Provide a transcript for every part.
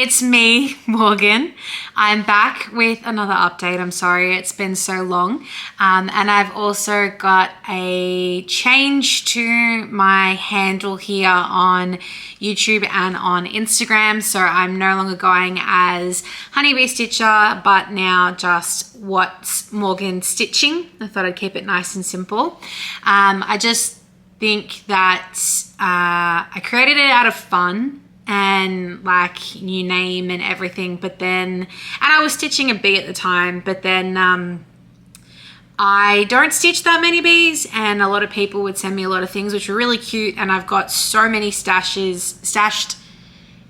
it's me, Morgan. I'm back with another update. I'm sorry it's been so long. And I've also got a change to my handle here on YouTube and on Instagram. So I'm no longer going as Honeybee Stitcher, but now just What's Morgan Stitching. I thought I'd keep it nice and simple. I just think that I created it out of fun and like new name and everything, but then, and I was stitching a bee at the time, but then I don't stitch that many bees, and a lot of people would send me a lot of things which were really cute, and I've got so many stashed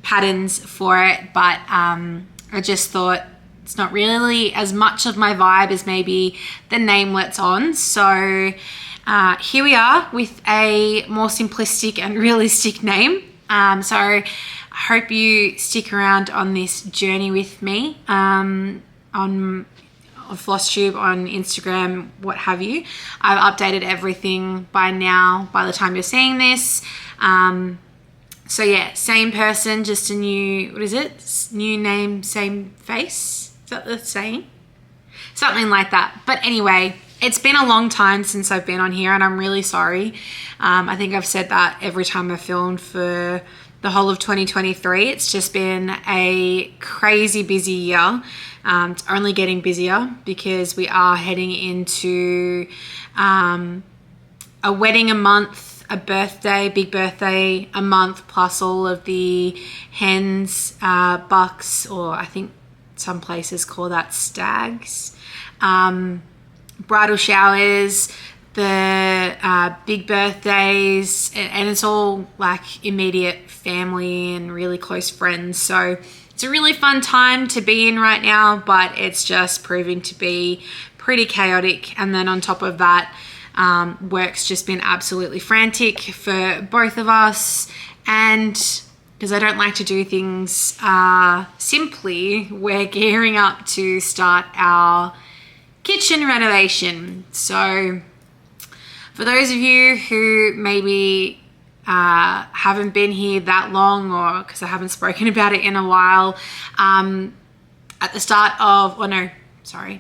patterns for it, but I just thought it's not really as much of my vibe as maybe the name lets on. So here we are with a more simplistic and realistic name. So I hope you stick around on this journey with me on Flosstube, on Instagram, what have you. I've updated everything by now, by the time you're seeing this. So yeah, same person, just a new, what is it? New name, same face? Is that the saying? Something like that. But anyway, it's been a long time since I've been on here, and I'm really sorry. I think I've said that every time I've filmed for the whole of 2023. It's just been a crazy busy year. It's only getting busier because we are heading into a wedding a month, a birthday, big birthday a month, plus all of the hens, bucks, or I think some places call that stags. Bridal showers, the big birthdays, and it's all like immediate family and really close friends. So it's a really fun time to be in right now, but it's just proving to be pretty chaotic. And then on top of that, work's just been absolutely frantic for both of us. And because I don't like to do things simply, we're gearing up to start our kitchen renovation. So for those of you who maybe haven't been here that long, or because I haven't spoken about it in a while, at the start of,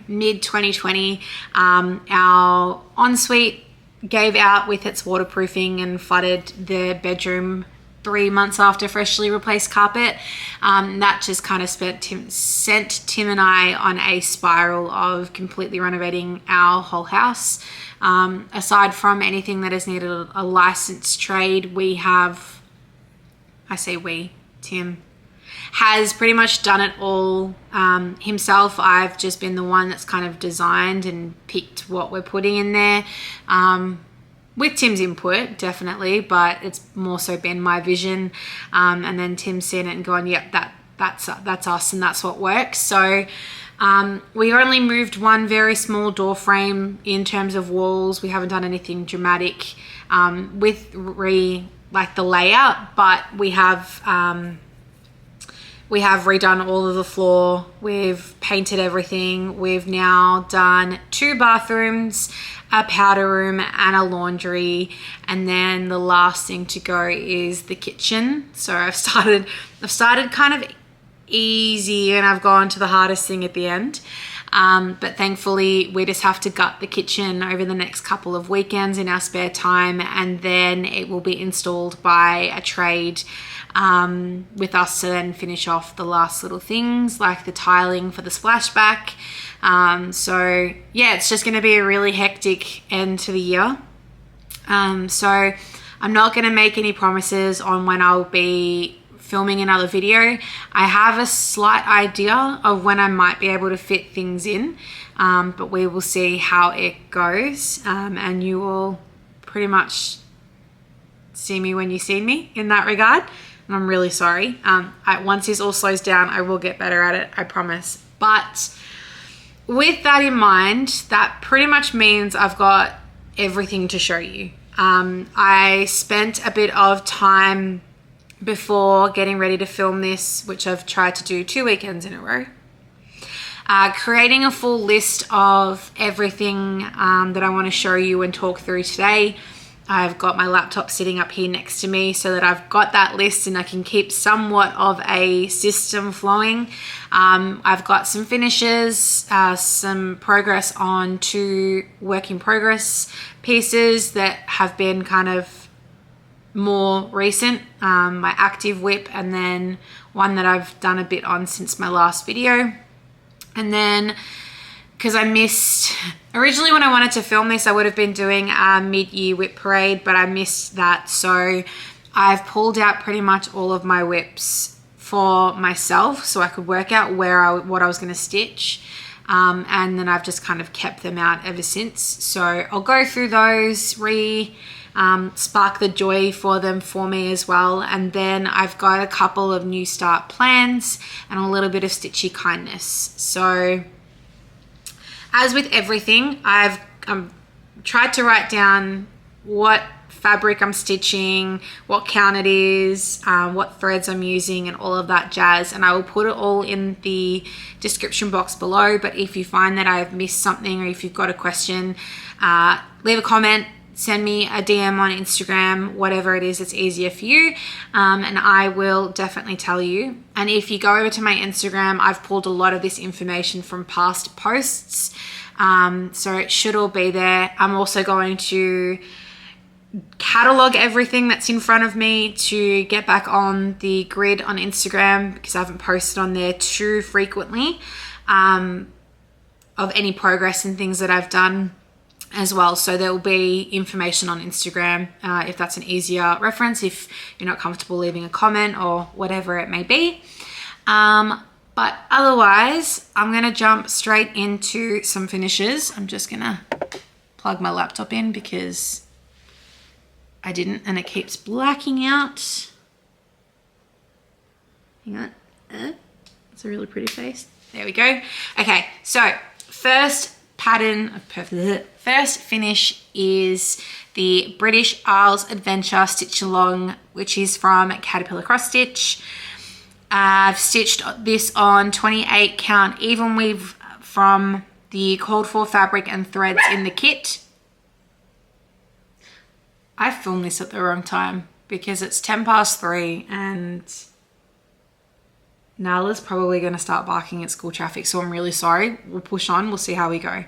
mid 2020, our ensuite gave out with its waterproofing and flooded the bedroom 3 months after freshly replaced carpet. That just kind of sent Tim and I on a spiral of completely renovating our whole house. Aside from anything that has needed a licensed trade, Tim has pretty much done it all himself. I've just been the one that's kind of designed and picked what we're putting in there. With Tim's input, definitely, but it's more so been my vision. And then Tim's seen it and gone, yep, that's us and that's what works. So we only moved one very small door frame in terms of walls. We haven't done anything dramatic with the layout, but we have redone all of the floor. We've painted everything. We've now done 2 bathrooms, a powder room and a laundry, and then the last thing to go is the kitchen. So I've started kind of easy and I've gone to the hardest thing at the end. But thankfully we just have to gut the kitchen over the next couple of weekends in our spare time, and then it will be installed by a trade with us to then finish off the last little things like the tiling for the splashback. So yeah, it's just going to be a really hectic end to the year. So I'm not going to make any promises on when I'll be filming another video. I have a slight idea of when I might be able to fit things in, but we will see how it goes. And you will pretty much see me when you see me in that regard. And I'm really sorry. Once this all slows down, I will get better at it, I promise. But with that in mind, that pretty much means I've got everything to show you. I spent a bit of time before getting ready to film this, which I've tried to do 2 weekends in a row, creating a full list of everything that I want to show you and talk through today. I've got my laptop sitting up here next to me so that I've got that list and I can keep somewhat of a system flowing. I've got some finishes, some progress on 2 work in progress pieces that have been kind of more recent, my active WIP, and then one that I've done a bit on since my last video. And then because I missed, originally when I wanted to film this, I would have been doing a mid-year WIP parade, but I missed that. So I've pulled out pretty much all of my WIPs for myself so I could work out what I was going to stitch. And then I've just kind of kept them out ever since. So I'll go through those, spark the joy for them for me as well. And then I've got a couple of new start plans and a little bit of stitchy kindness. So as with everything, I've tried to write down what fabric I'm stitching, what count it is, what threads I'm using, and all of that jazz. And I will put it all in the description box below. But if you find that I've missed something, or if you've got a question, leave a comment, send me a DM on Instagram, whatever it is that's easier for you, and I will definitely tell you. And if you go over to my Instagram, I've pulled a lot of this information from past posts, so it should all be there. I'm also going to catalog everything that's in front of me to get back on the grid on Instagram, because I haven't posted on there too frequently of any progress and things that I've done as well. So there will be information on Instagram if that's an easier reference, if you're not comfortable leaving a comment or whatever it may be. But otherwise, I'm going to jump straight into some finishes. I'm just going to plug my laptop in because I didn't and it keeps blacking out. Hang on. It's a really pretty face. There we go. Okay, so first finish is the British Isles Adventure Stitch Along, which is from Caterpillar Cross Stitch. I've stitched this on 28 count even weave from the called for fabric and threads in the kit. I filmed this at the wrong time because it's 3:10 and Nala's probably going to start barking at school traffic, so I'm really sorry. We'll push on. We'll see how we go.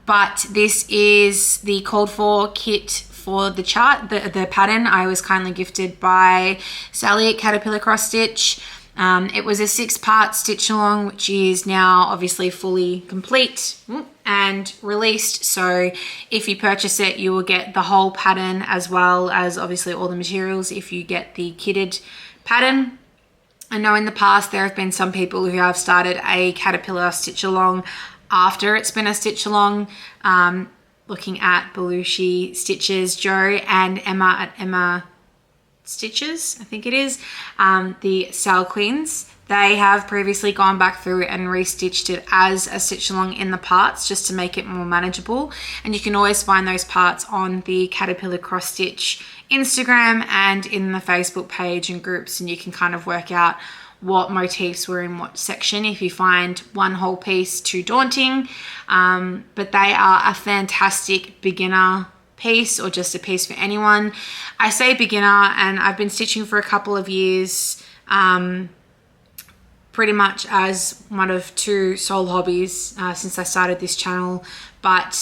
But this is the called for kit for the chart. The pattern I was kindly gifted by Sally at Caterpillar Cross Stitch. It was a 6-part stitch along, which is now obviously fully complete and released. So if you purchase it, you will get the whole pattern as well as obviously all the materials if you get the kitted pattern. I know in the past there have been some people who have started a Caterpillar stitch along after it's been a stitch along, looking at Belushi Stitches, Joe and Emma at Emma Stitches, I think it is, the SAL Queens. They have previously gone back through and restitched it as a stitch along in the parts just to make it more manageable. And you can always find those parts on the Caterpillar Cross Stitch Instagram and in the Facebook page and groups, and you can kind of work out what motifs were in what section if you find one whole piece too daunting. But they are a fantastic beginner piece, or just a piece for anyone. I say beginner, and I've been stitching for a couple of years, pretty much as one of 2 sole hobbies since I started this channel, but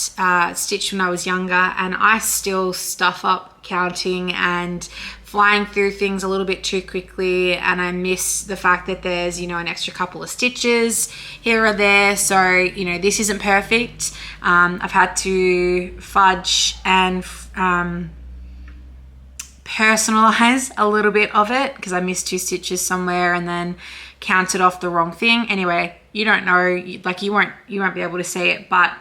stitched when I was younger, and I still stuff up counting and flying through things a little bit too quickly, and I miss the fact that there's, you know, an extra couple of stitches here or there. So, you know, this isn't perfect. I've had to fudge and personalize a little bit of it because I missed 2 stitches somewhere and then counted off the wrong thing. Anyway, you don't know, like you won't be able to see it, but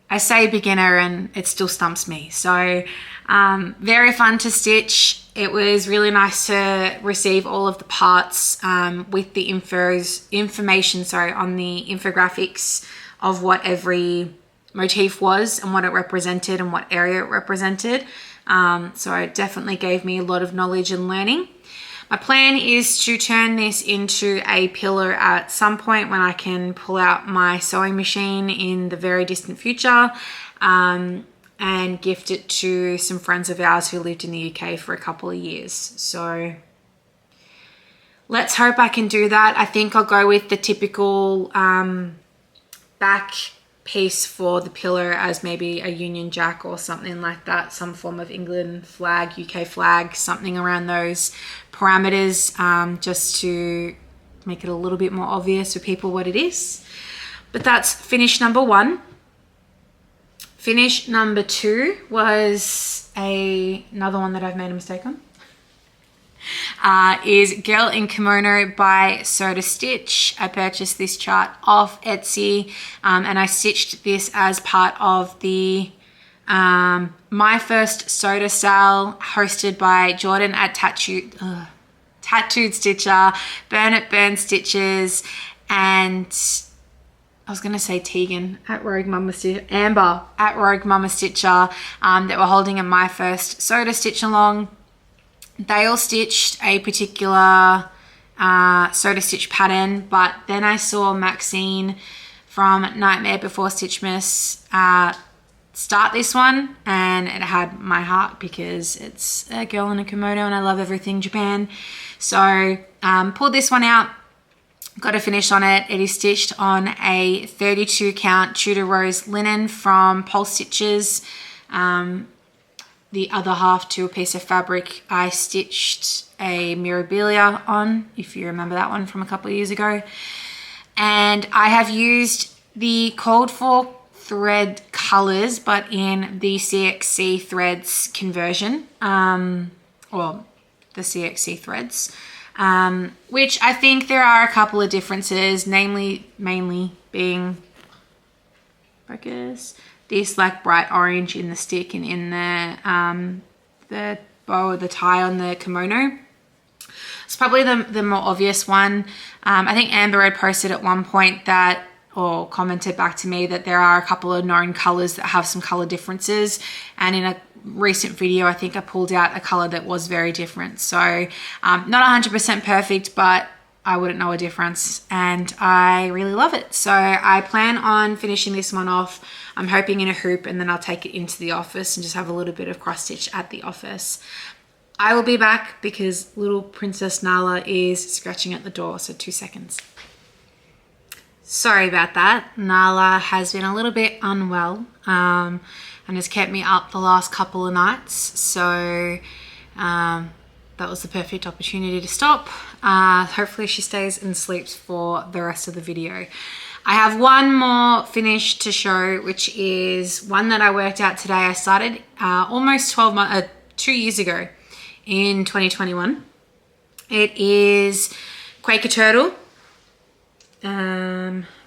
I say beginner and it still stumps me. So very fun to stitch. It was really nice to receive all of the parts with the information on the infographics of what every motif was and what it represented and what area it represented. So it definitely gave me a lot of knowledge and learning. My plan is to turn this into a pillar at some point when I can pull out my sewing machine in the very distant future. and gift it to some friends of ours who lived in the UK for a couple of years. So let's hope I can do that. I think I'll go with the typical back piece for the pillow as maybe a Union Jack or something like that, some form of England flag, UK flag, something around those parameters, just to make it a little bit more obvious for people what it is. But that's finish number 1. Finish number 2 was another one that I've made a mistake on. Is Girl in Kimono by SodaStitch. I purchased this chart off Etsy, and I stitched this as part of the My First Soda SAL hosted by Jordan at Tattooed Stitcher, Bern at BernStitches, and I was going to say Tegan at Rogue Mama Stitcher, Amber at Rogue Mama Stitcher, that were holding a My First Soda Stitch along. They all stitched a particular SodaStitch pattern, but then I saw Maxine from Nightmare Before Stitchmas start this one, and it had my heart because it's a girl in a kimono and I love everything Japan. So pulled this one out, got a finish on it. It is stitched on a 32 count Tudor Rose Linen from Polstitches. The other half to a piece of fabric I stitched a Mirabilia on, if you remember that one from a couple of years ago. And I have used the called for thread colors, but in the CXC threads conversion, or the CXC threads, which I think there are a couple of differences, mainly being, focus, this like bright orange in the stick and in the bow or the tie on the kimono. It's probably the more obvious one. I think Amber had posted at one point that, or commented back to me, that there are a couple of known colors that have some color differences, and in a recent video I think I pulled out a color that was very different. So not 100% perfect, but I wouldn't know a difference, and I really love it. So I plan on finishing this one off. I'm hoping in a hoop, and then I'll take it into the office and just have a little bit of cross stitch at the office. I will be back because little Princess Nala is scratching at the door, so 2 seconds. Sorry about that. Nala has been a little bit unwell and has kept me up the last couple of nights, so that was the perfect opportunity to stop. Hopefully she stays and sleeps for the rest of the video. I have one more finish to show, which is one that I worked out today. I started almost 2 years ago in 2021. It is Quaker Turtle,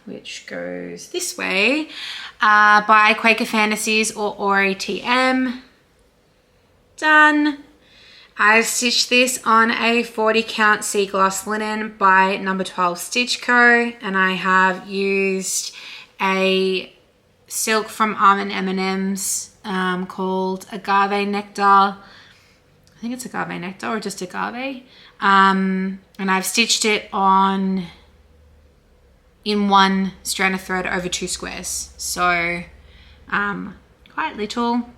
which goes this way, by Quaker Fantasies or AuryTM. Done. I've stitched this on a 40 count Seaglass linen by number 12 Stitch Co, and I have used a silk from AlmondMNM's called Agave Nectar. I think it's Agave Nectar or just Agave. And I've stitched it on in one strand of thread over 2 squares. So quite little.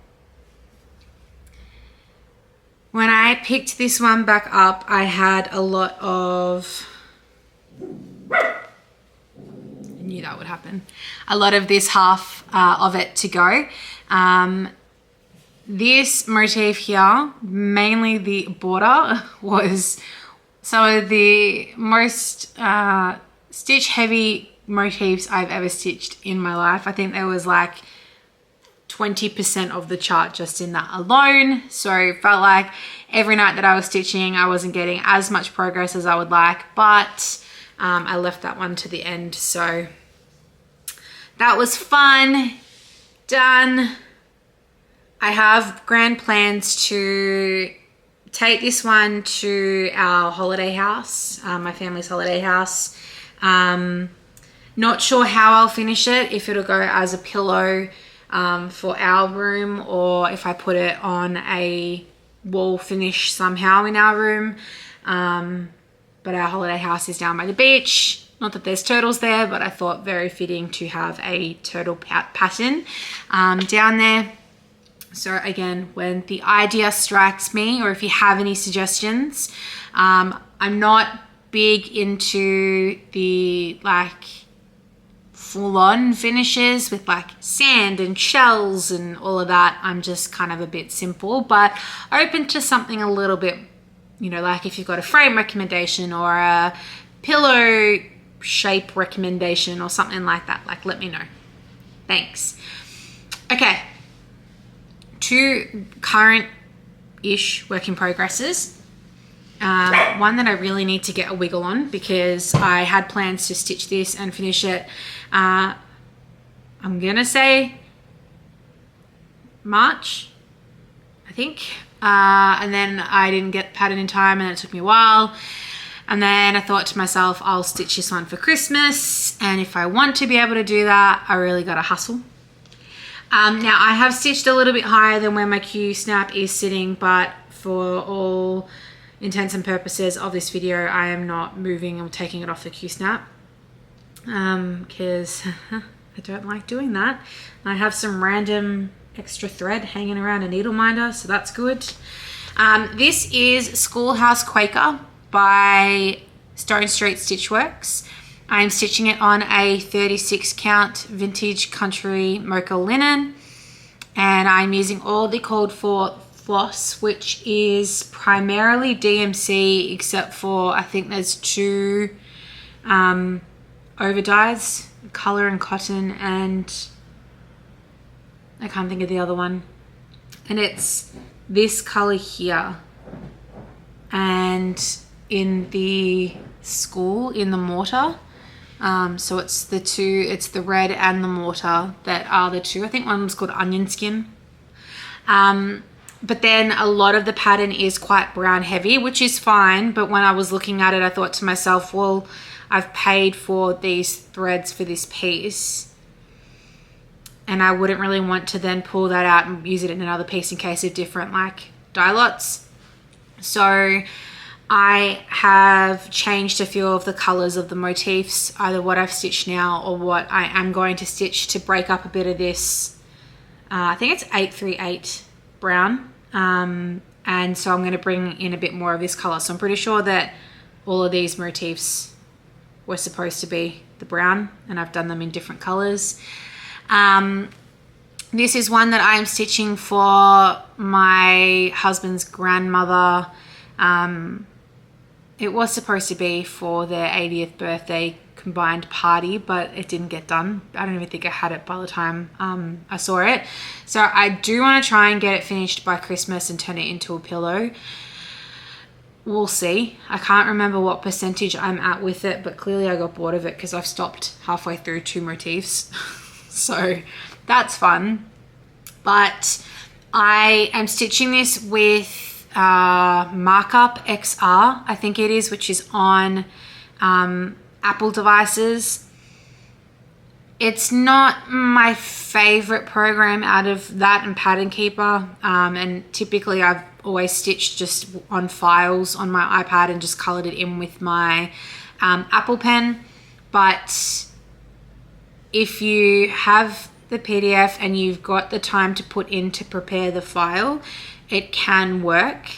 When I picked this one back up, I had a lot of, I knew that would happen, a lot of this half of it to go. This motif here, mainly the border, was some of the most stitch heavy motifs I've ever stitched in my life. I think there was like 20% of the chart just in that alone. So it felt like every night that I was stitching, I wasn't getting as much progress as I would like, but I left that one to the end. So that was fun. Done. I have grand plans to take this one to our holiday house, my family's holiday house. Not sure how I'll finish it, if it'll go as a pillow for our room, or if I put it on a wall finish somehow in our room. But our holiday house is down by the beach. Not that there's turtles there, but I thought very fitting to have a turtle pattern down there. So again, when the idea strikes me, or if you have any suggestions, I'm not big into the like full-on finishes with like sand and shells and all of that. I'm just kind of a bit simple, but open to something a little bit, you know, like if you've got a frame recommendation or a pillow shape recommendation or something like that, like let me know. Thanks. Okay, 2 current-ish work in progresses. One that I really need to get a wiggle on because I had plans to stitch this and finish it. I'm gonna say March, I think. And then I didn't get the pattern in time and it took me a while. And then I thought to myself, I'll stitch this one for Christmas. And if I want to be able to do that, I really gotta hustle. Now I have stitched a little bit higher than where my Q snap is sitting, but for all intents and purposes of this video, I am not moving or taking it off the Q snap because I don't like doing that. I have some random extra thread hanging around a needle minder, so that's good. This is Schoolhouse Quaker by StoneStreet Stitch Works. I'm stitching it on a 36 count Vintage Country Mocha linen, and I'm using all the called for floss, which is primarily DMC, except for I think there's 2 overdyes, color and cotton, and I can't think of the other one. And it's this color here, and in the school, in the mortar. So it's the 2, it's the red and the mortar that are the 2. I think one was called Onion Skin. But then a lot of the pattern is quite brown heavy, which is fine. But when I was looking at it, I thought to myself, well, I've paid for these threads for this piece, and I wouldn't really want to then pull that out and use it in another piece in case of different like dye lots. So I have changed a few of the colors of the motifs, either what I've stitched now or what I am going to stitch to break up a bit of this. I think it's 838 brown. And so I'm going to bring in a bit more of this color. So I'm pretty sure that all of these motifs were supposed to be the brown, and I've done them in different colors. This is one that I am stitching for my husband's grandmother. It was supposed to be for their 80th birthday combined party, but it didn't get done. I don't even think I had it by the time I saw it. So I do want to try and get it finished by Christmas and turn it into a pillow. We'll see. I can't remember what percentage I'm at with it, but clearly I got bored of it because I've stopped halfway through 2 motifs. So that's fun. But I am stitching this with Markup XR, I think it is, which is on Apple devices. It's not my favorite program out of that and Pattern Keeper, and typically I've always stitched just on files on my iPad and just colored it in with my Apple pen. But if you have the PDF and you've got the time to put in to prepare the file, it can work.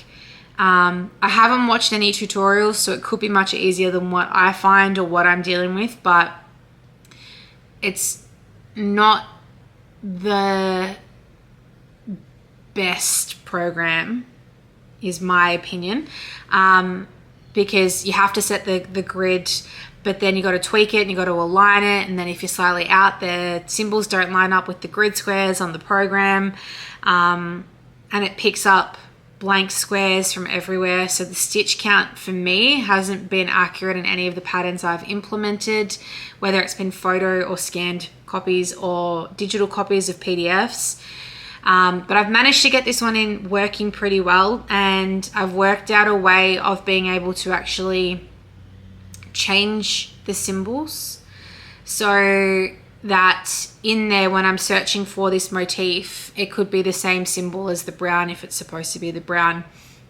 I haven't watched any tutorials, so it could be much easier than what I find or what I'm dealing with, but it's not the best program, is my opinion, because you have to set the grid, but then you got to tweak it and you got to align it, and then if you're slightly out, the symbols don't line up with the grid squares on the program, and it picks up blank squares from everywhere. So the stitch count for me hasn't been accurate in any of the patterns I've implemented, whether it's been photo or scanned copies or digital copies of PDFs. But I've managed to get this one in working pretty well, and I've worked out a way of being able to actually change the symbols so that in there, when I'm searching for this motif, it could be the same symbol as the brown if it's supposed to be the brown.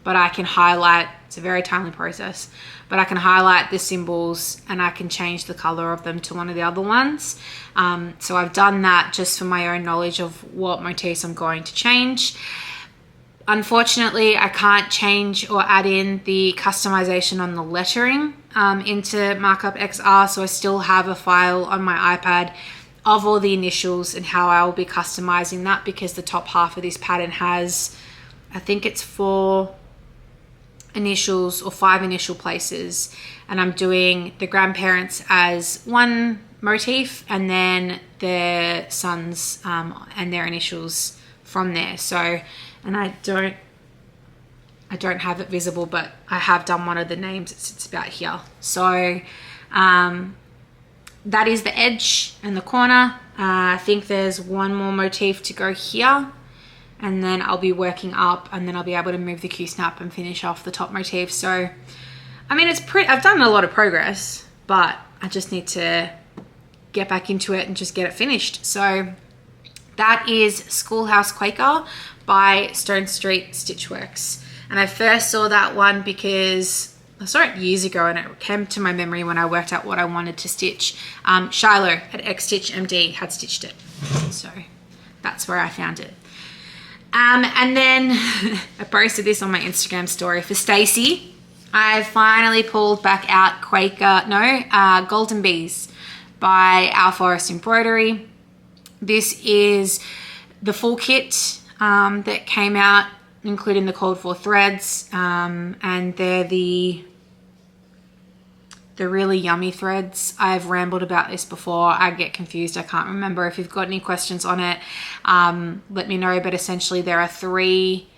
but I can highlight, it's a very timely process, but I can highlight the symbols and I can change the color of them to one of the other ones. So I've done that just for my own knowledge of what motifs I'm going to change. Unfortunately, I can't change or add in the customization on the lettering into Markup XR, so I still have a file on my iPad of all the initials and how I will be customizing that, because the top half of this pattern has, I think it's 4 initials or 5 initial places, and I'm doing the grandparents as one motif and then their sons and their initials from there. So, and I don't have it visible, but I have done one of the names. It's about here. So that is the edge and the corner. I think there's one more motif to go here, and then I'll be working up, and then I'll be able to move the Q-snap and finish off the top motif. So, I mean, I've done a lot of progress, but I just need to get back into it and just get it finished. So that is Schoolhouse Quaker by StoneStreet Stitch Works. And I first saw that one because I saw it years ago, and it came to my memory when I worked out what I wanted to stitch. Shiloh at X-Stitch MD had stitched it, so that's where I found it. And then I posted this on my Instagram story for Stacey. I finally pulled back out Golden Bees by Owl Forest Embroidery. This is the full kit that came out, including the called for threads, and they're the really yummy threads. I've rambled about this before. I get confused. I can't remember. If you've got any questions on it, let me know. But essentially there are 3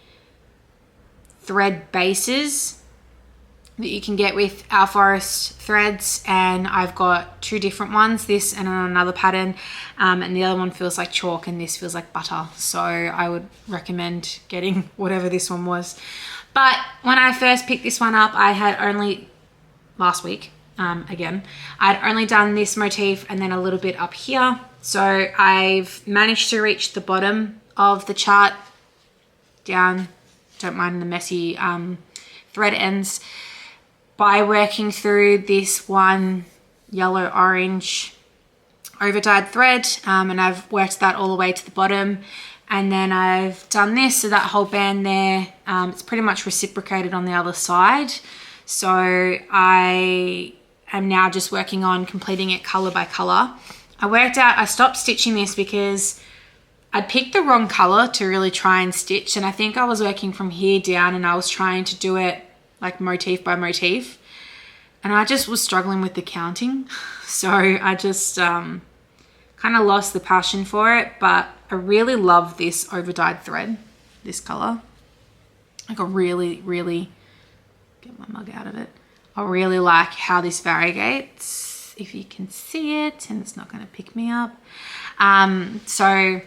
thread bases that you can get with Owl Forest threads, and I've got 2 different ones, this and another pattern, and the other one feels like chalk and this feels like butter, so I would recommend getting whatever this one was. But when I first picked this one up, I had only, last week, I'd only done this motif and then a little bit up here, so I've managed to reach the bottom of the chart down, don't mind the messy thread ends, by working through this one yellow orange overdyed thread, and I've worked that all the way to the bottom, and then I've done this, so that whole band there, it's pretty much reciprocated on the other side. So I am now just working on completing it color by color. I stopped stitching this because I'd picked the wrong color to really try and stitch, and I think I was working from here down and I was trying to do it like motif by motif, and I just was struggling with the counting, so I just kind of lost the passion for it. But I really love this overdyed thread, this color. Like, I really get my mug out of it. I really like how this variegates, if you can see it, and it's not going to pick me up. So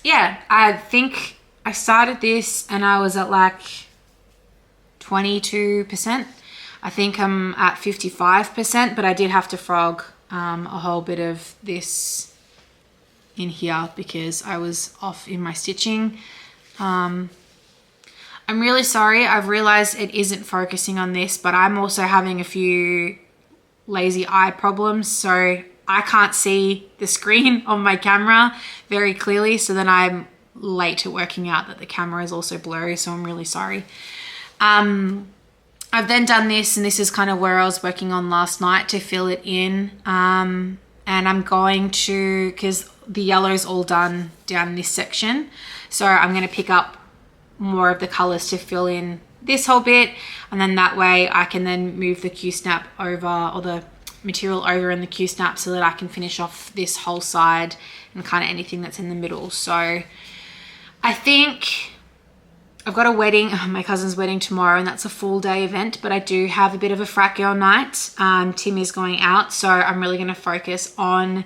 yeah, I think I started this and I was at like 22%. I think I'm at 55%, but I did have to frog a whole bit of this in here because I was off in my stitching. I'm really sorry. I've realized it isn't focusing on this, but I'm also having a few lazy eye problems, so I can't see the screen on my camera very clearly, so then I'm late to working out that the camera is also blurry, so I'm really sorry. I've then done this, and this is kind of where I was working on last night to fill it in, and I'm going to, because the yellow is all done down this section, so I'm going to pick up more of the colors to fill in this whole bit, and then that way I can then move the Q-snap over, or the material over in the Q-snap, so that I can finish off this whole side and kind of anything that's in the middle. So I think I've got a wedding, my cousin's wedding tomorrow, and that's a full day event, but I do have a bit of a frat girl night. Tim is going out, so I'm really going to focus on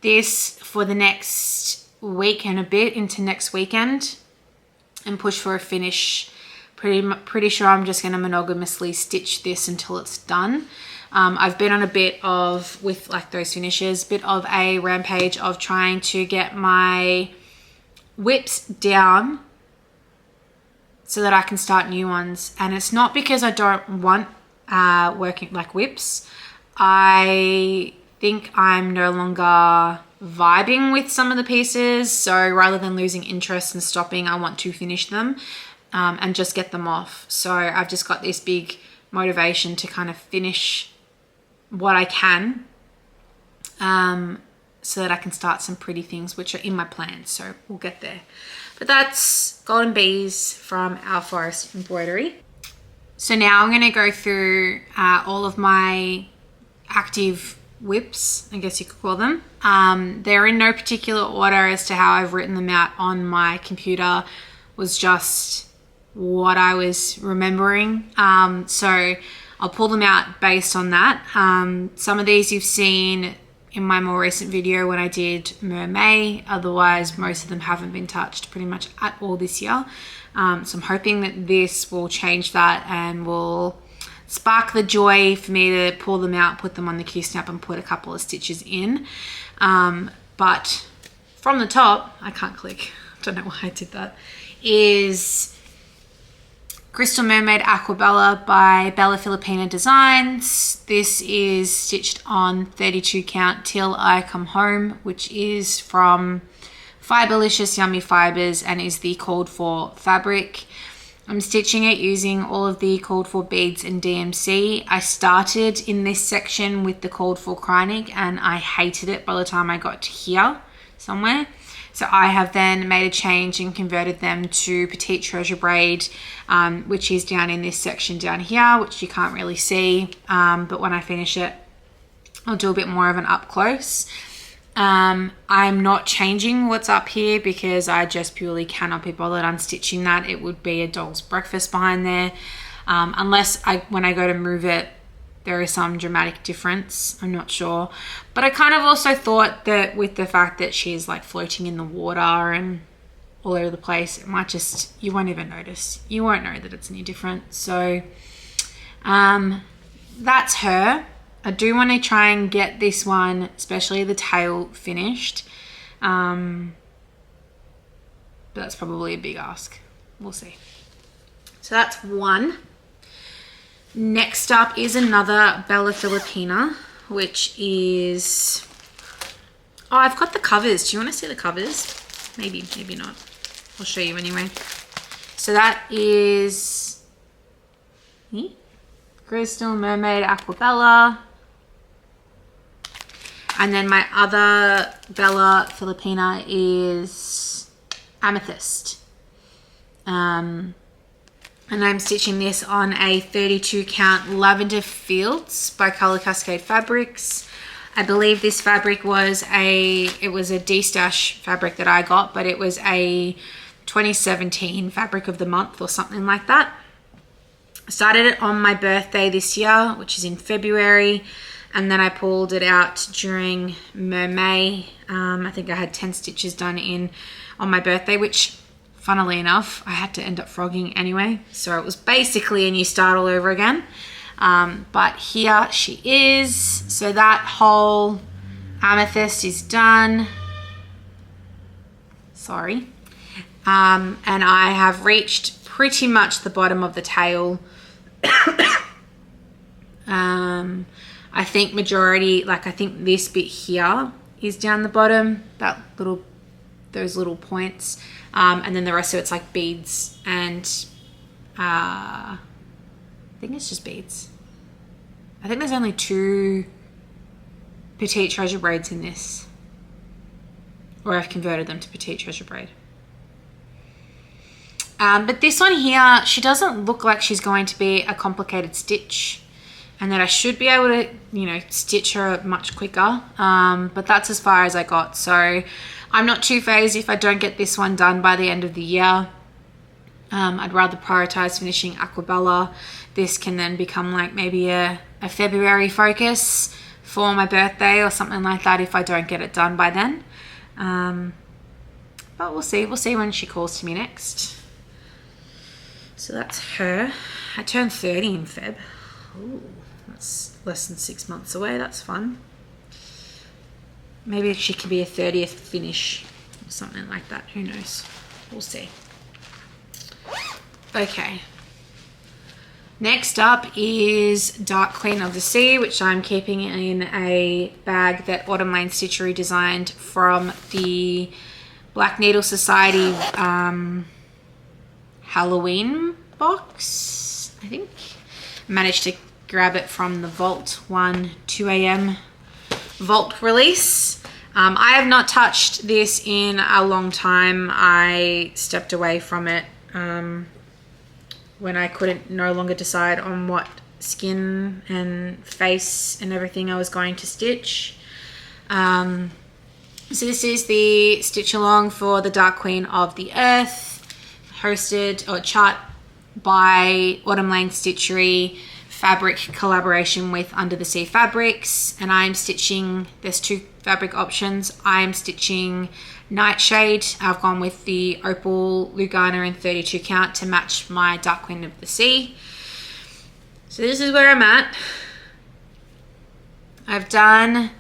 this for the next week and a bit into next weekend and push for a finish. Pretty sure I'm just going to monogamously stitch this until it's done. I've been on a bit of, with like those finishes, bit of a rampage of trying to get my WIPs down so that I can start new ones. And it's not because I don't want working like WIPs. I think I'm no longer vibing with some of the pieces, so rather than losing interest and stopping, I want to finish them and just get them off. So I've just got this big motivation to kind of finish what I can so that I can start some pretty things which are in my plans, so we'll get there. But that's Golden Bees from Owl Forest Embroidery. So now I'm going to go through all of my active WIPs, I guess you could call them. They're in no particular order as to how I've written them out on my computer, was just what I was remembering. So I'll pull them out based on that. Some of these you've seen in my more recent video when I did Mermaid, otherwise most of them haven't been touched pretty much at all this year. So I'm hoping that this will change that and will spark the joy for me to pull them out, put them on the Q-snap and put a couple of stitches in. But from the top, I can't click, don't know why I did that, is Crystal Mermaid Aquabella by Bella Filipina Designs. This is stitched on 32 count Till I Come Home, which is from Fiberlicious Yummy Fibres and is the called for fabric. I'm stitching it using all of the called for beads and DMC. I started in this section with the called for kreinik and I hated it by the time I got to here somewhere. So I have then made a change and converted them to Petite Treasure Braid, which is down in this section down here, which you can't really see. But when I finish it, I'll do a bit more of an up close. I'm not changing what's up here because I just purely cannot be bothered unstitching that. It would be a dog's breakfast behind there. Unless when I go to move it, there is some dramatic difference. I'm not sure. But I kind of also thought that with the fact that she's like floating in the water and all over the place, it might just, you won't even notice. You won't know that it's any different. So that's her. I do want to try and get this one, especially the tail, finished. But that's probably a big ask. We'll see. So that's one. Next up is another Bella Filipina, which is... Oh, I've got the covers. Do you want to see the covers? Maybe, maybe not. I'll show you anyway. So that is... Crystal Mermaid Aquabella. And then my other Bella Filipina is Amethyst. And I'm stitching this on a 32 count Lavender Fields by Color Cascade Fabrics. I believe this fabric was it was a D-Stash fabric that I got, but it was a 2017 fabric of the month or something like that. I started it on my birthday this year, which is in February. And then I pulled it out during Mermaid. I think I had 10 stitches done on my birthday, which funnily enough, I had to end up frogging anyway. So it was basically a new start all over again. But here she is. So that whole amethyst is done. Sorry. And I have reached pretty much the bottom of the tail. I think majority, like I think this bit here is down the bottom, those little points. And then the rest of it's like beads and I think it's just beads. I think there's only 2 Petite Treasure Braids in this. Or I've converted them to Petite Treasure Braid. But this one here, she doesn't look like she's going to be a complicated stitch. And that I should be able to, you know, stitch her much quicker. But that's as far as I got. So I'm not too phased if I don't get this one done by the end of the year. I'd rather prioritize finishing Aquabella. This can then become like maybe a February focus for my birthday or something like that if I don't get it done by then. But we'll see. We'll see when she calls to me next. So that's her. I turned 30 in Feb. Ooh. That's less than 6 months away. That's fun. Maybe she could be a 30th finish or something like that. Who knows? We'll see. Okay. Next up is Dark Queen of the Sea, which I'm keeping in a bag that Autumn Lane Stitchery designed from the Black Needle Society Halloween box, I think. Managed to grab it from the Vault 1 2 a.m. Vault release. I have not touched this in a long time. I stepped away from it when I couldn't no longer decide on what skin and face and everything I was going to stitch. So this is the stitch along for the Dark Queen of the Earth, hosted or chart by Autumn Lane Stitchery, fabric collaboration with Under the Sea Fabrics, and I'm stitching, there's two fabric options. I'm stitching Nightshade. I've gone with the Opal Lugana in 32 count to match my Dark Queen of the Sea. So this is where I'm at. I've done,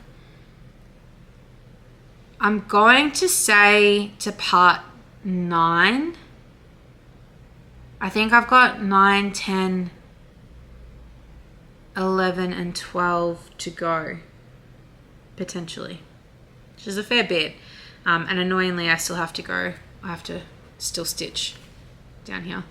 I'm going to say to part 9. I think I've got 9, 10, 11 and 12 to go, potentially, which is a fair bit. And annoyingly, I still have to go. I have to still stitch down here,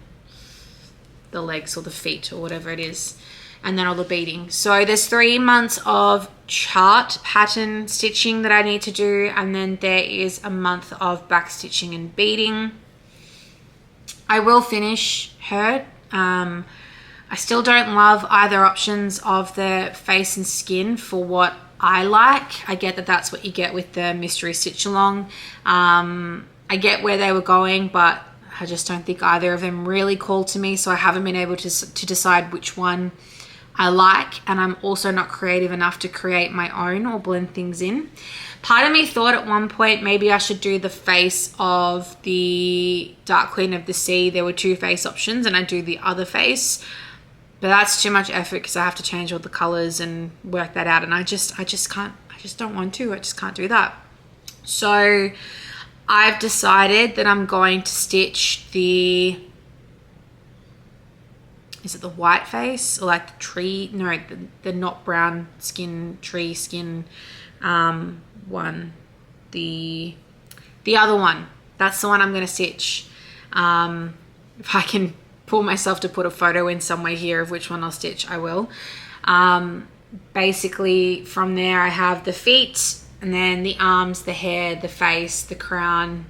the legs or the feet or whatever it is, and then all the beading. So there's 3 months of chart pattern stitching that I need to do, and then there is a month of back stitching and beading. I will finish her. I still don't love either options of the face and skin for what I like. I get that that's what you get with the mystery stitch along. I get where they were going, but I just don't think either of them really called to me, so I haven't been able to decide which one I like, and I'm also not creative enough to create my own or blend things in. Part of me thought at one point maybe I should do the face of the Dark Queen of the Sea. There were 2 face options, and I do the other face, but that's too much effort because I have to change all the colors and work that out, and I just can't. I just don't want to. I just can't do that. So I've decided that I'm going to stitch the, is it the white face or like the tree? No, the not brown skin, tree skin one. The other one. That's the one I'm going to stitch. If I can pull myself to put a photo in somewhere here of which one I'll stitch, I will. Basically from there I have the feet, and then the arms, the hair, the face, the crown,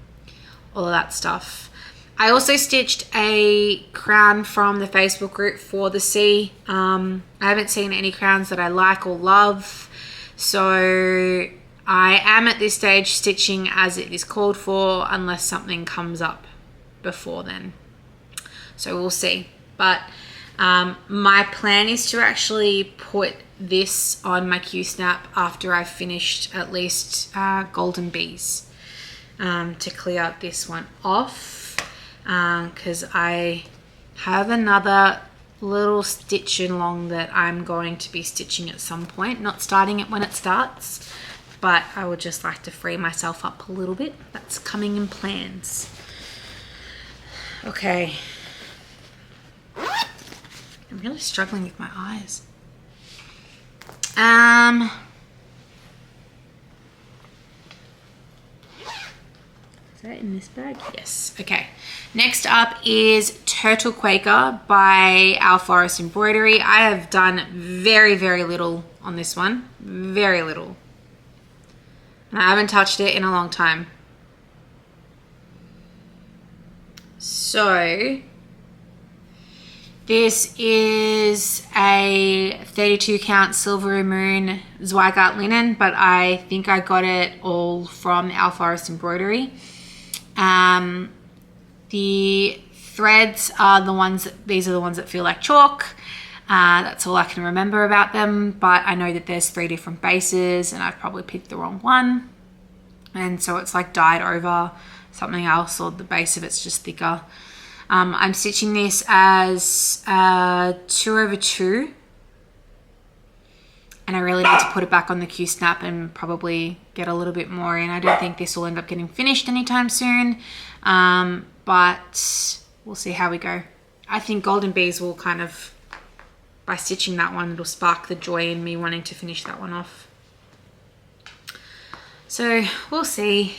all of that stuff. I also stitched a crown from the Facebook group for the sea. I haven't seen any crowns that I like or love, so I am at this stage stitching as it is called for, unless something comes up before then. So we'll see. But my plan is to actually put this on my Q-snap after I've finished at least Golden Bees, to clear this one off, because I have another little stitch along that I'm going to be stitching at some point, not starting it when it starts, but I would just like to free myself up a little bit. That's coming in plans. Okay. I'm really struggling with my eyes. Is that in this bag? Yes. Okay. Next up is Turtle Quaker by Owl Forest Embroidery. I have done very, very little on this one. Very little. And I haven't touched it in a long time. So this is a 32 count Silvery Moon Zweigart linen, but I think I got it all from Owl Forest Embroidery. The threads are the ones that, these are the ones that feel like chalk. That's all I can remember about them, but I know that there's 3 different bases and I've probably picked the wrong one. And so it's like dyed over something else, or the base of it's just thicker. I'm stitching this as 2/2, and I really need to put it back on the Q-snap and probably get a little bit more in. I don't think this will end up getting finished anytime soon, but we'll see how we go. I think Golden Bees will kind of, by stitching that one, it'll spark the joy in me wanting to finish that one off. So we'll see.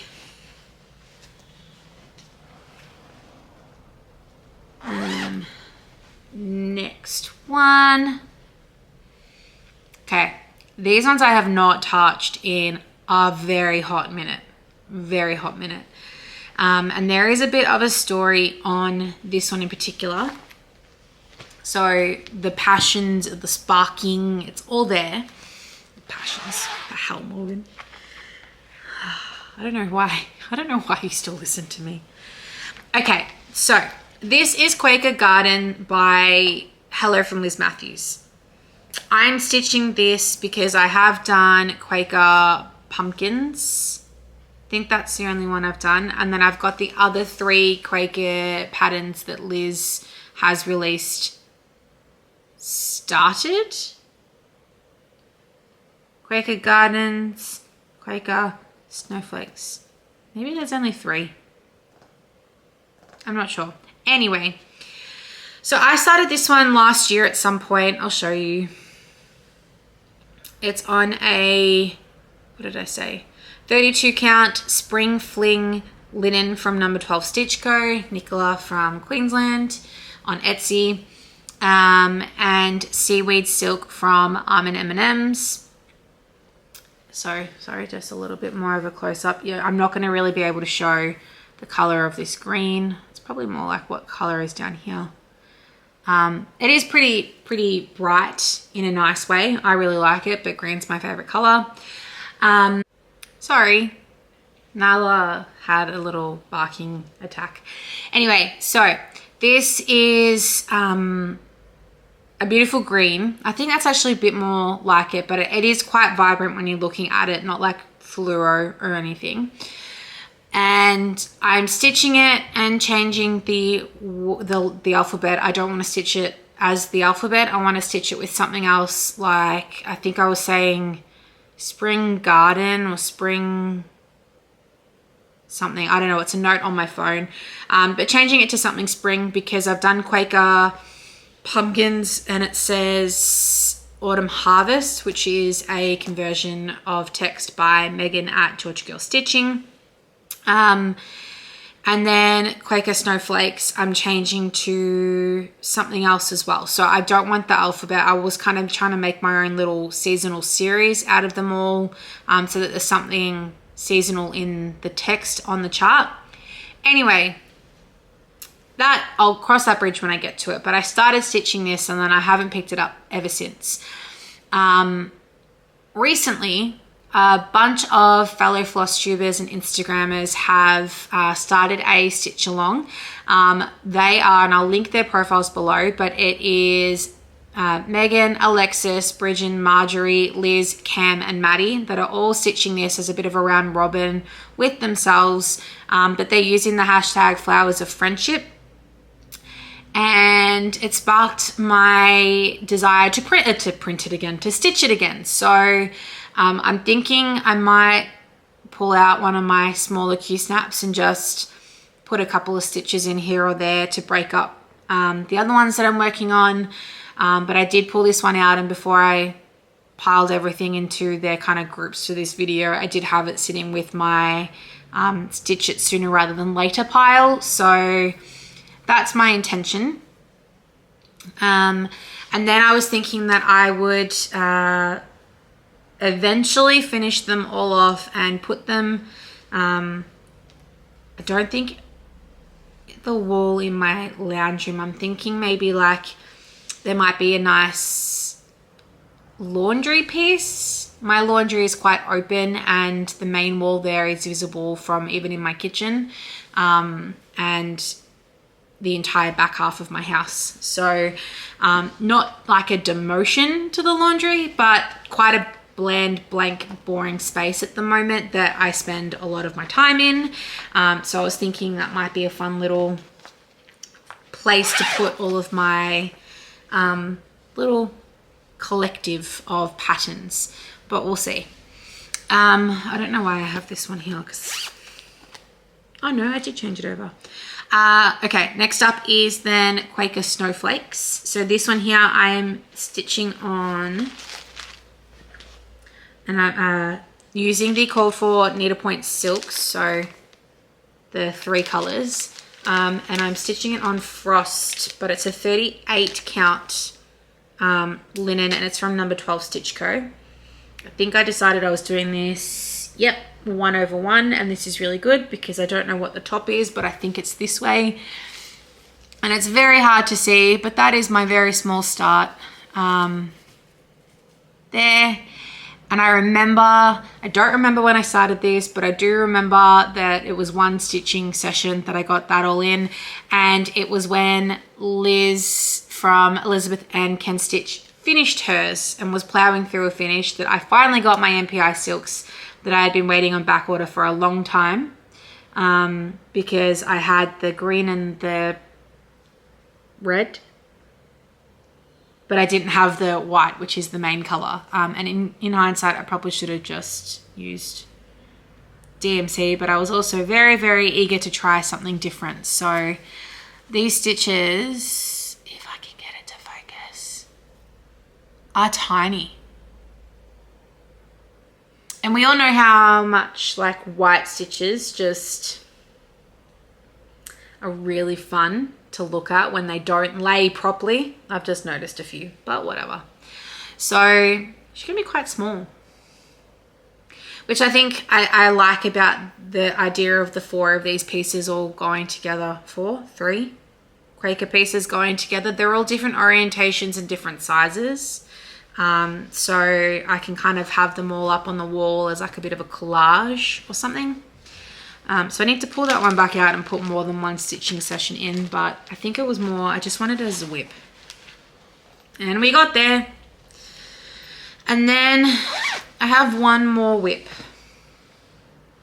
Next one. Okay, these ones I have not touched in a very hot minute. Very hot minute. And there is a bit of a story on this one in particular. So the passions, the sparking, it's all there. The passions, the hell, Morgan. I don't know why. I don't know why you still listen to me. Okay, so this is Quaker Garden by Hello from Liz Matthews. I'm stitching this because I have done Quaker Pumpkins. I think that's the only one I've done. And then I've got the other 3 Quaker patterns that Liz has released started. Quaker Gardens, Quaker Snowflakes. Maybe there's only 3. I'm not sure. Anyway, so I started this one last year at some point. I'll show you. It's on a, what did I say? 32 count spring fling linen from number 12 Stitch Co. Nicola from Queensland on Etsy. And seaweed silk from AlmondMNMs. So, sorry, just a little bit more of a close-up. Yeah, I'm not going to really be able to show the color of this green. It's probably more like what color is down here. It is pretty bright in a nice way. I really like it, but green's my favorite color. Sorry, Nala had a little barking attack. Anyway, so this is a beautiful green. I think that's actually a bit more like it, but it is quite vibrant when you're looking at it, not like fluoro or anything. And I'm stitching it and changing the alphabet. I don't want to stitch it as the alphabet. I want to stitch it with something else, like I think I was saying spring garden or spring something. I don't know. It's a note on my phone. But changing it to something spring because I've done Quaker Pumpkins and it says Autumn Harvest, which is a conversion of text by Megan at Georgia Girl Stitching. And then Quaker Snowflakes, I'm changing to something else as well. So I don't want the alphabet. I was kind of trying to make my own little seasonal series out of them all, so that there's something seasonal in the text on the chart. Anyway, that I'll cross that bridge when I get to it. But I started stitching this and then I haven't picked it up ever since. Recently, a bunch of fellow floss tubers and Instagrammers have started a stitch along. They are, and I'll link their profiles below, but it is Megan, Alexis, Bridget, Marjorie, Liz, Cam, and Maddie that are all stitching this as a bit of a round robin with themselves, but they're using the hashtag Flowers of Friendship. And it sparked my desire to stitch it again. So I'm thinking I might pull out one of my smaller Q-snaps and just put a couple of stitches in here or there to break up the other ones that I'm working on. But I did pull this one out, and before I piled everything into their kind of groups for this video, I did have it sitting with my stitch it sooner rather than later pile. So that's my intention. And then I was thinking that I would eventually finish them all off and put them, I don't think the wall in my lounge room. I'm thinking maybe like there might be a nice laundry piece. My laundry is quite open and the main wall there is visible from even in my kitchen, and the entire back half of my house. So not like a demotion to the laundry, but quite a bland, blank, boring space at the moment that I spend a lot of my time in. So I was thinking that might be a fun little place to put all of my little collective of patterns, but we'll see. I don't know why I have this one here, because oh no, I did change it over. Okay, next up is then Quaker Snowflakes. So this one here I am stitching on, and I'm using the called for needlepoint silks, so the 3 colors, and I'm stitching it on Frost, but it's a 38 count linen, and it's from number 12 Stitch Co. I think I decided I was doing this, yep, 1/1, and this is really good because I don't know what the top is, but I think it's this way, and it's very hard to see, but that is my very small start there. And I don't remember when I started this, but I do remember that it was one stitching session that I got that all in, and it was when Liz from Elizabeth and Can Stitch finished hers and was plowing through a finish that I finally got my MPI silks that I had been waiting on back order for a long time, because I had the green and the red, but I didn't have the white, which is the main color. And in hindsight, I probably should have just used DMC, but I was also very, very eager to try something different. So these stitches, if I can get it to focus, are tiny. And we all know how much like white stitches just are really fun to look at when they don't lay properly. I've just noticed a few, but whatever. So she's gonna be quite small, which I think I like about the idea of the 4 of these pieces all going together, 3 Quaker pieces going together. They're all different orientations and different sizes. So I can kind of have them all up on the wall as like a bit of a collage or something. So I need to pull that one back out and put more than one stitching session in, but I think it was more, I just wanted it as a WIP. And we got there. And then I have one more WIP.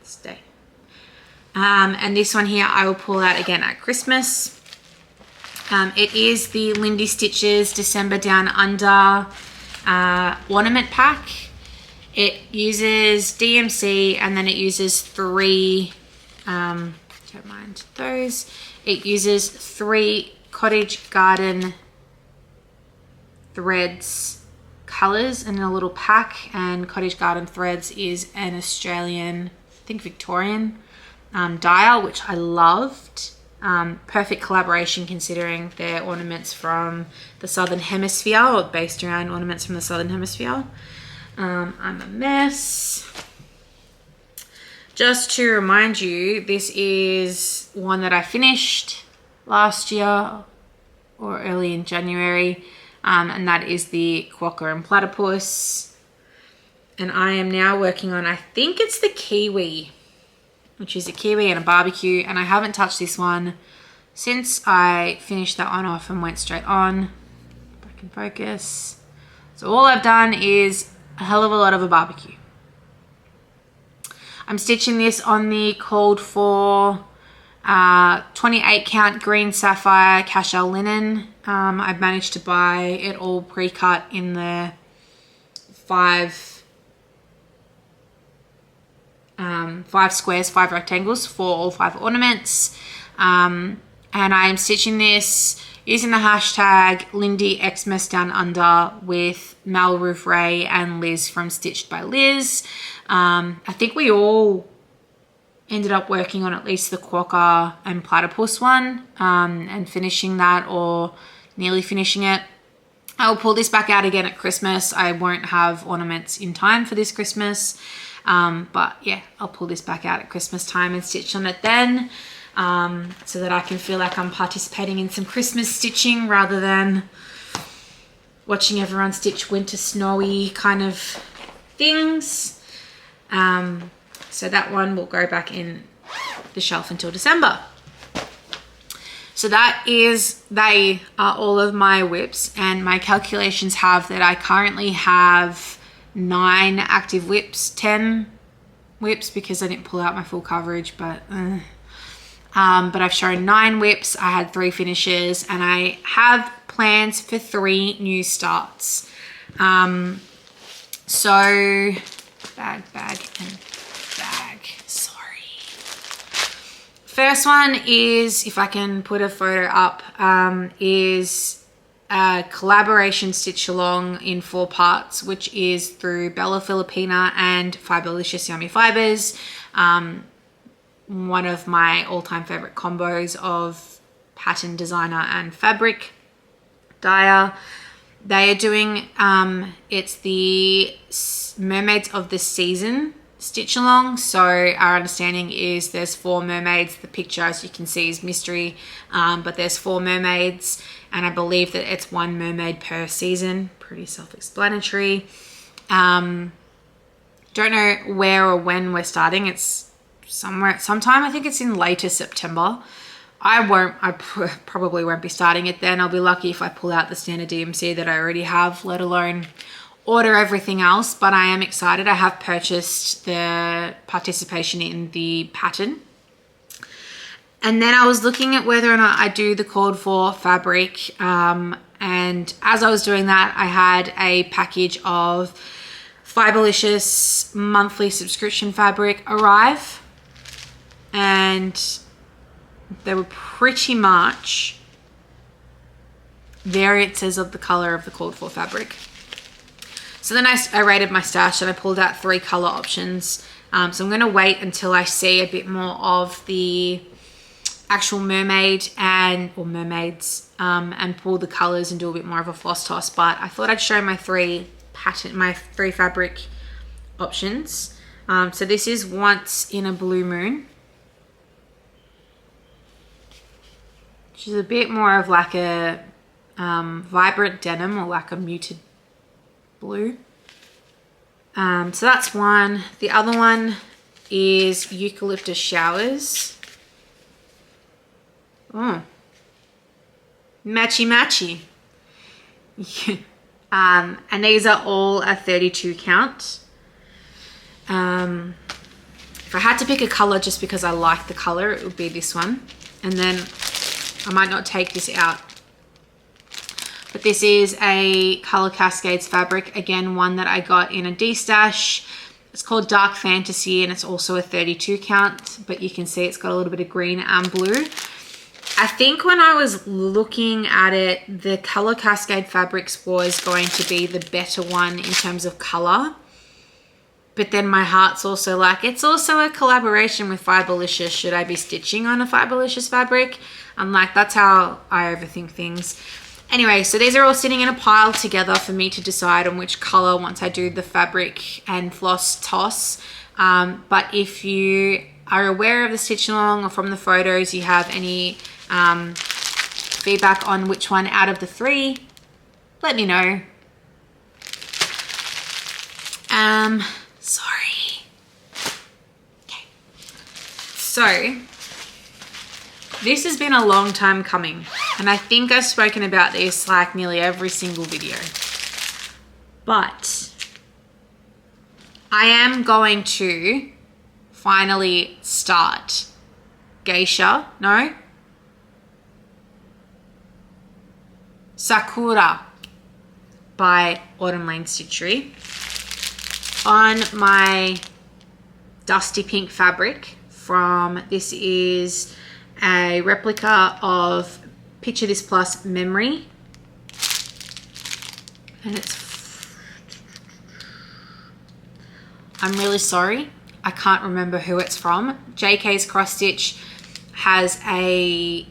Stay. And this one here I will pull out again at Christmas. It is the Lindy Stitches December Down Under ornament pack. It uses DMC, and then it uses 3 don't mind those. It uses 3 Cottage Garden Threads colors in a little pack, and Cottage Garden Threads is an Australian, I think Victorian dyer, which I loved. Perfect collaboration considering they're ornaments from the Southern Hemisphere, or based around ornaments from the Southern Hemisphere. I'm a mess. Just to remind you, this is one that I finished last year or early in January, and that is the Quokka and Platypus. And I am now working on, I think it's the Kiwi, which is a kiwi and a barbecue, and I haven't touched this one since I finished that one off and went straight on. Back in focus. So all I've done is a hell of a lot of a barbecue. I'm stitching this on the called for 28 count green sapphire cashel linen. I've managed to buy it all pre-cut in the 5 squares, 5 rectangles for all 5 ornaments. And I'm stitching this using the hashtag Lindy Xmas Down Under with Mel Ruth Ray and Liz from Stitched by Liz. I think we all ended up working on at least the Quokka and Platypus one, and finishing that or nearly finishing it. I'll pull this back out again at Christmas. I won't have ornaments in time for this Christmas. But yeah, I'll pull this back out at Christmas time and stitch on it then, so that I can feel like I'm participating in some Christmas stitching rather than watching everyone stitch winter snowy kind of things. So that one will go back in the shelf until December. So they are all of my WIPs, and my calculations have that I currently have 9 active WIPs, 10 WIPs because I didn't pull out my full coverage, but I've shown 9 WIPs. I had 3 finishes, and I have plans for 3 new starts. So bag and bag. Sorry. First one is, if I can put a photo up, is a collaboration stitch along in 4 parts, which is through Bella Filipina and Fiberlicious Yummy Fibres. One of my all-time favorite combos of pattern designer and fabric dyer. They are doing, it's the Mermaids of the Season stitch along. So our understanding is there's 4 mermaids. The picture, as you can see, is mystery, but there's 4 mermaids, and I believe that it's 1 mermaid per season. Pretty self-explanatory. Don't know where or when we're starting. It's sometime, I think it's in later September. I probably won't be starting it then. I'll be lucky if I pull out the standard DMC that I already have, let alone order everything else. But I am excited. I have purchased the participation in the pattern. And then I was looking at whether or not I do the called for fabric. And as I was doing that, I had a package of Fiberlicious monthly subscription fabric arrive. And they were pretty much variances of the color of the called for fabric. So then I raided my stash and I pulled out 3 color options. So I'm going to wait until I see a bit more of the actual mermaid or mermaids, and pull the colors and do a bit more of a floss toss. But I thought I'd show my 3 fabric options. So this is Once in a Blue Moon, which is a bit more of like a vibrant denim, or like a muted blue. So that's one. The other one is Eucalyptus Showers. Oh, matchy. And these are all a 32 count. If I had to pick a color just because I like the color, it would be this one. And then I might not take this out. But this is a Color Cascades fabric. Again, one that I got in a D-stash. It's called Dark Fantasy, and it's also a 32 count. But you can see it's got a little bit of green and blue. I think when I was looking at it, the Color Cascade Fabrics was going to be the better one in terms of color. But then my heart's also like, it's also a collaboration with Fiberlicious. Should I be stitching on a Fiberlicious fabric? I'm like, that's how I overthink things. Anyway, so these are all sitting in a pile together for me to decide on which color once I do the fabric and floss toss. But if you are aware of the stitch along or from the photos, you have any feedback on which one out of the 3, let me know. Sorry. Okay. So this has been a long time coming, and I think I've spoken about this like nearly every single video. But I am going to finally start Geisha No Sakura by Autumn Lane Stitchery on my dusty pink fabric from, this is a replica of Picture This Plus Memory, and I'm really sorry, I can't remember who it's from. JK's Cross Stitch has a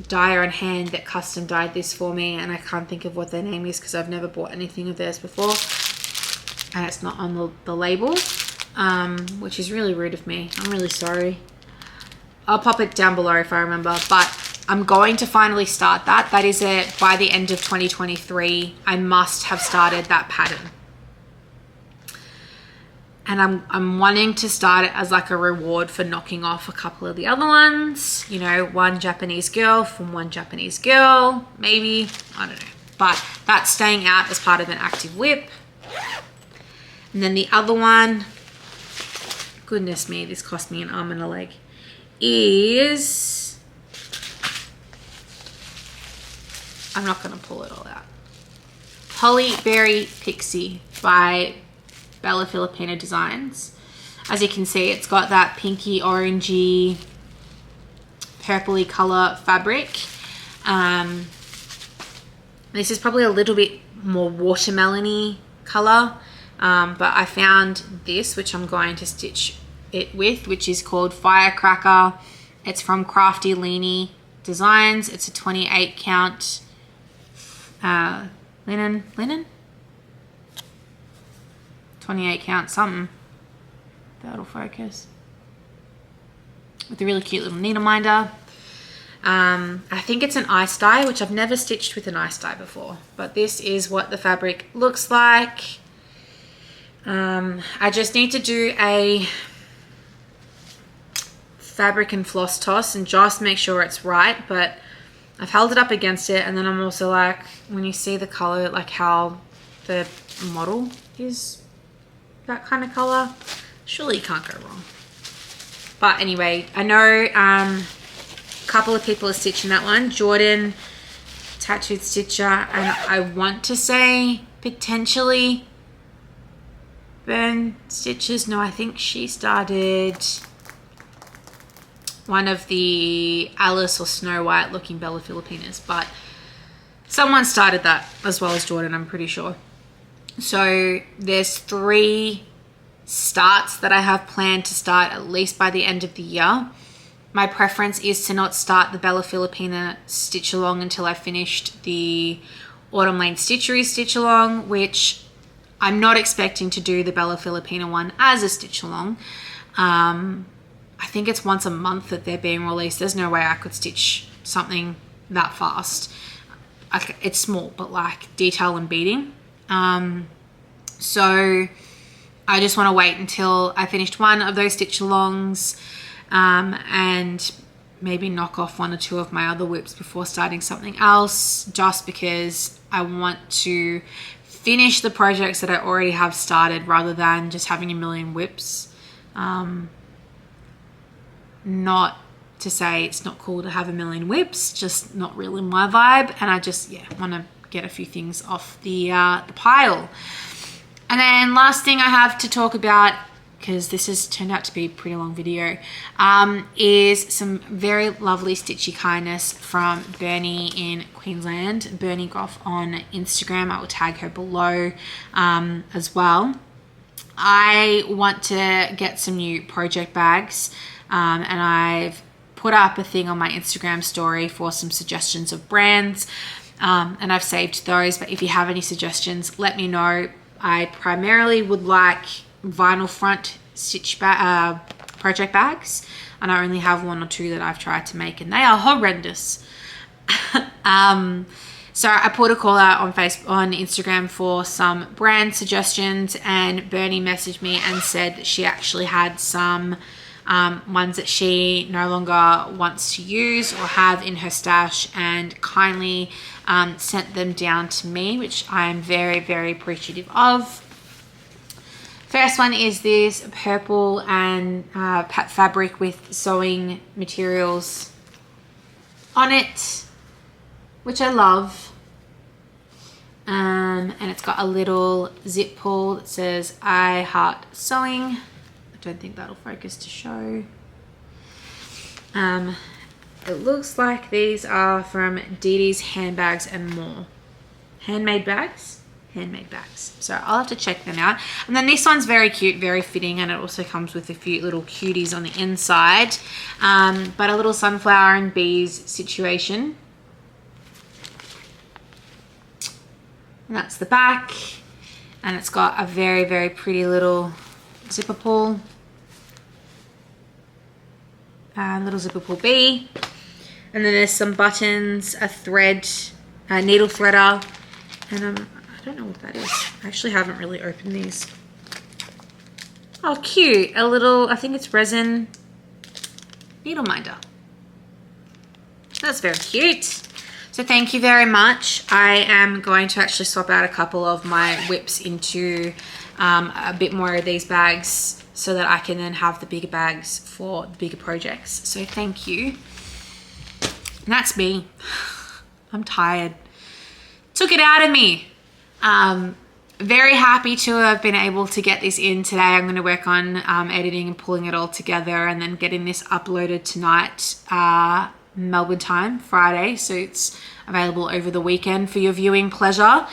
dyer on hand that custom dyed this for me, and I can't think of what their name is because I've never bought anything of theirs before, and it's not on the label, which is really rude of me. I'm really sorry. I'll pop it down below if I remember, but I'm going to finally start that. That is it. By the end of 2023, I must have started that pattern. And I'm wanting to start it as like a reward for knocking off a couple of the other ones. You know, one Japanese girl from one Japanese girl, maybe. I don't know. But that's staying out as part of an active WIP. And then the other one, goodness me, this cost me an arm and a leg, is, I'm not going to pull it all out. Holly Berry Pixie by Bella Filipina Designs. As you can see, it's got that pinky, orangey, purpley color fabric. This is probably a little bit more watermelony color, but I found this, which I'm going to stitch it with, which is called Firecracker. It's from Crafty Leanie Designs. It's a 28 count linen, 28 count something. That'll focus. With a really cute little needle minder. I think it's an ice dye, which I've never stitched with an ice dye before, but this is what the fabric looks like. I just need to do a fabric and floss toss and just make sure it's right, but I've held it up against it, and then I'm also like, when you see the color, like how the model is that kind of color, surely you can't go wrong. But anyway, I know a couple of people are stitching that one. Jordan, Tattooed Stitcher, and I want to say potentially BernStitches. No, I think she started one of the Alice or Snow White looking Bella Filipinas, but someone started that as well as Jordan, I'm pretty sure. So there's 3 starts that I have planned to start at least by the end of the year. My preference is to not start the Bella Filipina stitch along until I finished the Autumn Lane Stitchery stitch along, which I'm not expecting to do the Bella Filipina one as a stitch along. I think it's once a month that they're being released. There's no way I could stitch something that fast. It's small, but like detail and beading. So I just want to wait until I finished one of those stitch alongs, and maybe knock off 1 or 2 of my other WIPs before starting something else, just because I want to finish the projects that I already have started rather than just having a million WIPs. Not to say it's not cool to have a million WIPs, just not really my vibe, and I just want to get a few things off the pile. And then last thing I have to talk about, because this has turned out to be a pretty long video, is some very lovely stitchy kindness from Bernie in Queensland, Bernie Goff on Instagram. I will tag her below as well. I want to get some new project bags, and I've put up a thing on my Instagram story for some suggestions of brands, and I've saved those, but if you have any suggestions, let me know. I primarily would like vinyl front stitch project bags, and I only have 1 or 2 that I've tried to make, and they are horrendous. So I put a call out on Instagram for some brand suggestions, and Bernie messaged me and said that she actually had some ones that she no longer wants to use or have in her stash, and kindly sent them down to me, which I am very, very appreciative of. First one is this purple and fabric with sewing materials on it, which I love. And it's got a little zip pull that says I heart sewing. I don't think that'll focus to show. It looks like these are from Dee Dee's Handbags and More. Handmade bags? Handmade bags. So I'll have to check them out. And then this one's very cute, very fitting, and it also comes with a few little cuties on the inside. But a little sunflower and bees situation. And that's the back. And it's got a very, very pretty little zipper pull. Little zipper pull B. And then there's some buttons, a thread, a needle threader, and I don't know what that is. I actually haven't really opened these. Oh, cute. A little, I think it's resin needle minder. That's very cute. So thank you very much. I am going to actually swap out a couple of my WIPs into a bit more of these bags so that I can then have the bigger bags for the bigger projects. So thank you. And that's me. I'm tired. Took it out of me. very happy to have been able to get this in today. I'm going to work on editing and pulling it all together and then getting this uploaded tonight, Melbourne time, Friday. So it's available over the weekend for your viewing pleasure.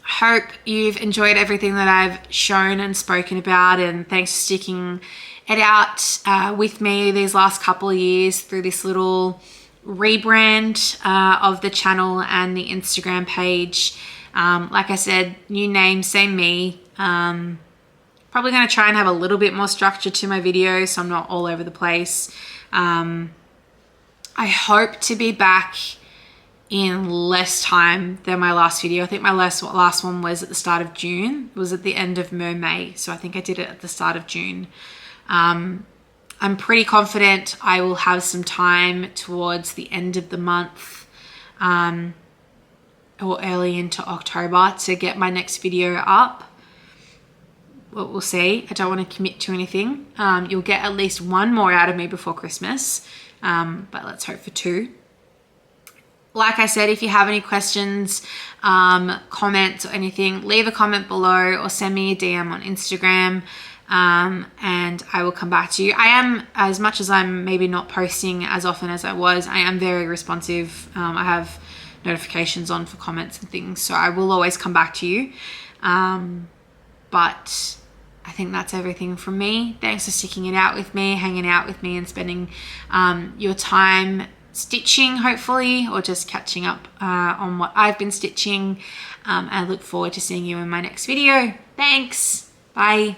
Hope you've enjoyed everything that I've shown and spoken about, and thanks for sticking it out with me these last couple of years through this little rebrand of the channel and the Instagram page. Like I said, new name, same me. Probably going to try and have a little bit more structure to my videos so I'm not all over the place. I hope to be back in less time than my last video. I think my last one was at the start of June. It was at the end of Mermaid, so I think I did it at the start of June. I'm pretty confident I will have some time towards the end of the month, or early into October to get my next video up. We'll see. I don't want to commit to anything. You'll get at least one more out of me before Christmas, but let's hope for 2. Like I said, if you have any questions, comments or anything, leave a comment below or send me a DM on Instagram, and I will come back to you. I am, as much as I'm maybe not posting as often as I was, I am very responsive. I have notifications on for comments and things, so I will always come back to you. But I think that's everything from me. Thanks for sticking it out with me, hanging out with me, and spending your time stitching, hopefully, or just catching up on what I've been stitching. I look forward to seeing you in my next video. Thanks. Bye.